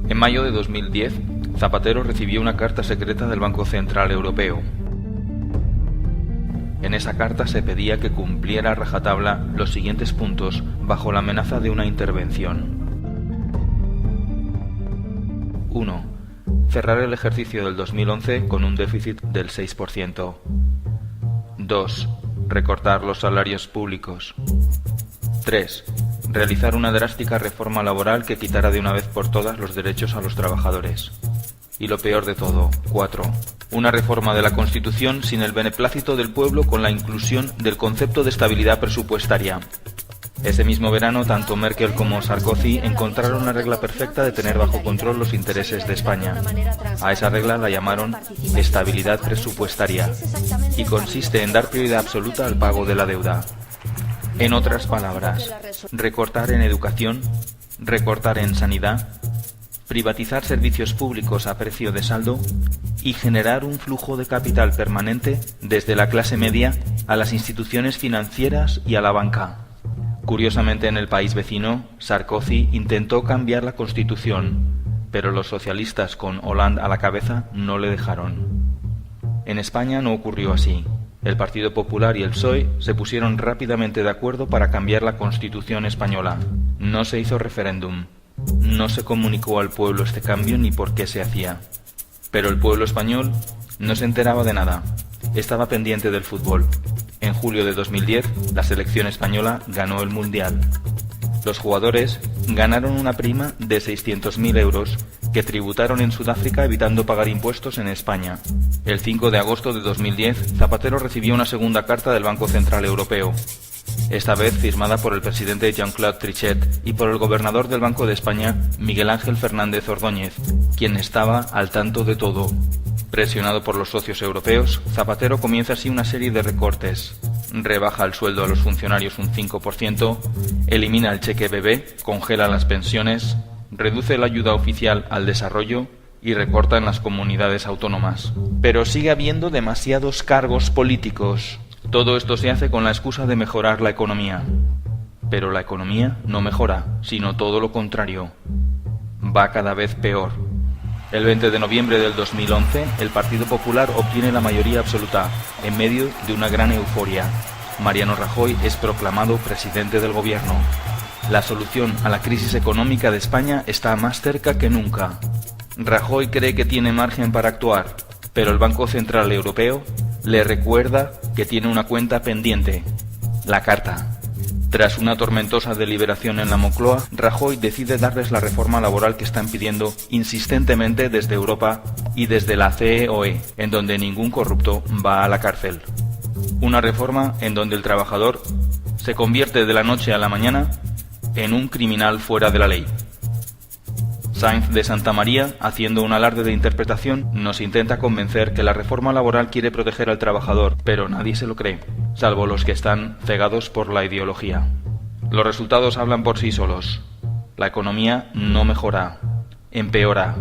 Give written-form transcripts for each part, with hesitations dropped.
En mayo de 2010, Zapatero recibió una carta secreta del Banco Central Europeo. En esa carta se pedía que cumpliera a rajatabla los siguientes puntos bajo la amenaza de una intervención. 1. Cerrar el ejercicio del 2011 con un déficit del 6%. 2. Recortar los salarios públicos. 3. Realizar una drástica reforma laboral que quitara de una vez por todas los derechos a los trabajadores. Y lo peor de todo, 4. Una reforma de la Constitución sin el beneplácito del pueblo con la inclusión del concepto de estabilidad presupuestaria. Ese mismo verano, tanto Merkel como Sarkozy encontraron una regla perfecta de tener bajo control los intereses de España. A esa regla la llamaron estabilidad presupuestaria y consiste en dar prioridad absoluta al pago de la deuda. En otras palabras, recortar en educación, recortar en sanidad, privatizar servicios públicos a precio de saldo y generar un flujo de capital permanente desde la clase media a las instituciones financieras y a la banca. Curiosamente, en el país vecino, Sarkozy intentó cambiar la Constitución, pero los socialistas con Hollande a la cabeza no le dejaron. En España no ocurrió así. El Partido Popular y el PSOE se pusieron rápidamente de acuerdo para cambiar la Constitución española. No se hizo referéndum. No se comunicó al pueblo este cambio ni por qué se hacía. Pero el pueblo español no se enteraba de nada. Estaba pendiente del fútbol. En julio de 2010, la selección española ganó el Mundial. Los jugadores ganaron una prima de 600.000 euros que tributaron en Sudáfrica evitando pagar impuestos en España. El 5 de agosto de 2010, Zapatero recibió una segunda carta del Banco Central Europeo. Esta vez firmada por el presidente Jean-Claude Trichet y por el gobernador del Banco de España, Miguel Ángel Fernández Ordóñez, quien estaba al tanto de todo. Presionado por los socios europeos, Zapatero comienza así una serie de recortes. Rebaja el sueldo a los funcionarios un 5%, elimina el cheque bebé, congela las pensiones, reduce la ayuda oficial al desarrollo y recorta en las comunidades autónomas. Pero sigue habiendo demasiados cargos políticos. Todo esto se hace con la excusa de mejorar la economía. Pero la economía no mejora, sino todo lo contrario. Va cada vez peor. El 20 de noviembre del 2011, el Partido Popular obtiene la mayoría absoluta, en medio de una gran euforia. Mariano Rajoy es proclamado presidente del gobierno. La solución a la crisis económica de España está más cerca que nunca. Rajoy cree que tiene margen para actuar, pero el Banco Central Europeo le recuerda que tiene una cuenta pendiente, la carta. Tras una tormentosa deliberación en la Moncloa, Rajoy decide darles la reforma laboral que están pidiendo insistentemente desde Europa y desde la CEOE, en donde ningún corrupto va a la cárcel. Una reforma en donde el trabajador se convierte de la noche a la mañana en un criminal fuera de la ley. Sainz de Santa María, haciendo un alarde de interpretación, nos intenta convencer que la reforma laboral quiere proteger al trabajador, pero nadie se lo cree, salvo los que están cegados por la ideología. Los resultados hablan por sí solos. La economía no mejora, empeora,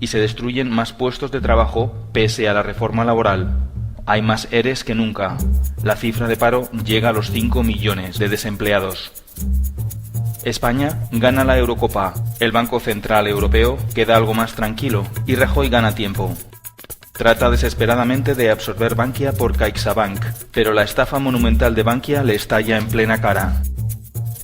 y se destruyen más puestos de trabajo pese a la reforma laboral. Hay más ERES que nunca. La cifra de paro llega a los 5 millones de desempleados. España gana la Eurocopa, el Banco Central Europeo queda algo más tranquilo y Rajoy gana tiempo. Trata desesperadamente de absorber Bankia por CaixaBank, pero la estafa monumental de Bankia le estalla en plena cara.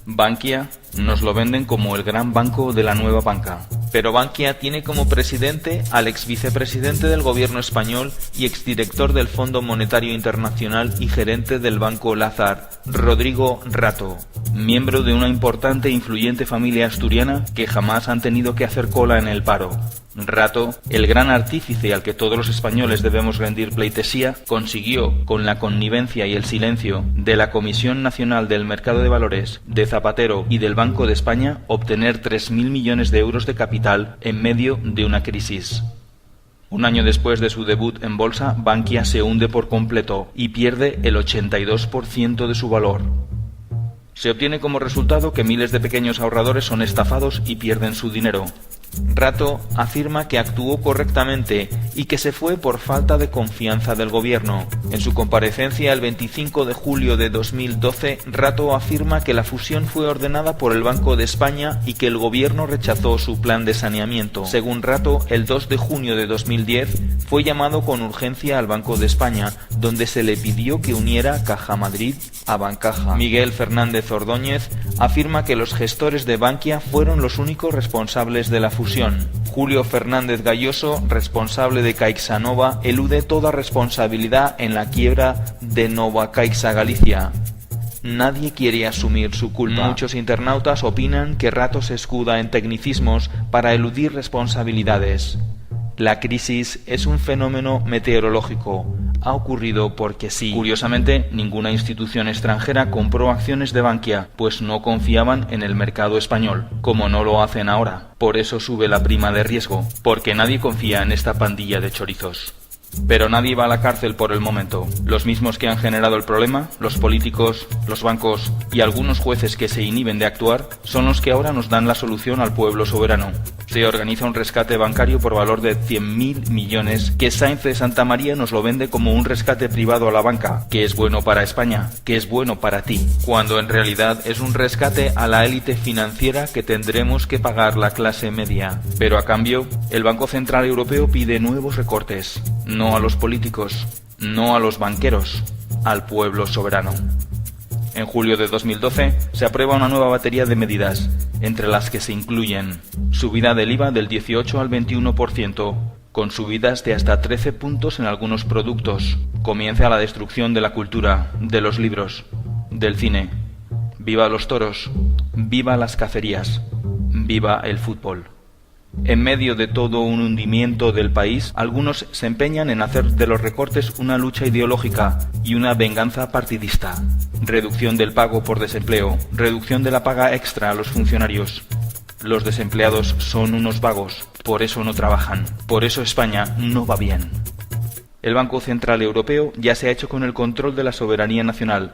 Bankia nos lo venden como el gran banco de la nueva banca. Pero Bankia tiene como presidente al ex vicepresidente del gobierno español y exdirector del Fondo Monetario Internacional y gerente del Banco Lazar, Rodrigo Rato, miembro de una importante e influyente familia asturiana que jamás han tenido que hacer cola en el paro. Rato, el gran artífice al que todos los españoles debemos rendir pleitesía, consiguió, con la connivencia y el silencio de la Comisión Nacional del Mercado de Valores, de Zapatero y del Banco de España, obtener 3.000 millones de euros de capital en medio de una crisis. Un año después de su debut en bolsa, Bankia se hunde por completo y pierde el 82% de su valor. Se obtiene como resultado que miles de pequeños ahorradores son estafados y pierden su dinero. Rato afirma que actuó correctamente y que se fue por falta de confianza del gobierno. En su comparecencia el 25 de julio de 2012, Rato afirma que la fusión fue ordenada por el Banco de España y que el gobierno rechazó su plan de saneamiento. Según Rato, el 2 de junio de 2010 fue llamado con urgencia al Banco de España, donde se le pidió que uniera Caja Madrid a Bancaja. Miguel Fernández Ordóñez afirma que los gestores de Bankia fueron los únicos responsables de la fusión. Julio Fernández Galloso, responsable de CaixaNova, elude toda responsabilidad en la quiebra de Nova Caixa Galicia. Nadie quiere asumir su culpa. Muchos internautas opinan que Rato se escuda en tecnicismos para eludir responsabilidades. La crisis es un fenómeno meteorológico. Ha ocurrido porque sí. Curiosamente, ninguna institución extranjera compró acciones de Bankia, pues no confiaban en el mercado español, como no lo hacen ahora. Por eso sube la prima de riesgo, porque nadie confía en esta pandilla de chorizos. Pero nadie va a la cárcel por el momento. Los mismos que han generado el problema, los políticos, los bancos y algunos jueces que se inhiben de actuar, son los que ahora nos dan la solución al pueblo soberano. Se organiza un rescate bancario por valor de 100.000 millones que Sáenz de Santa María nos lo vende como un rescate privado a la banca, que es bueno para España, que es bueno para ti, cuando en realidad es un rescate a la élite financiera que tendremos que pagar la clase media. Pero a cambio, el Banco Central Europeo pide nuevos recortes. No a los políticos, no a los banqueros, al pueblo soberano. En julio de 2012 se aprueba una nueva batería de medidas, entre las que se incluyen subida del IVA del 18 al 21%, con subidas de hasta 13 puntos en algunos productos. Comienza la destrucción de la cultura, de los libros, del cine. Viva los toros, viva las cacerías, viva el fútbol. En medio de todo un hundimiento del país, algunos se empeñan en hacer de los recortes una lucha ideológica y una venganza partidista. Reducción del pago por desempleo, reducción de la paga extra a los funcionarios. Los desempleados son unos vagos, por eso no trabajan, por eso España no va bien. El Banco Central Europeo ya se ha hecho con el control de la soberanía nacional.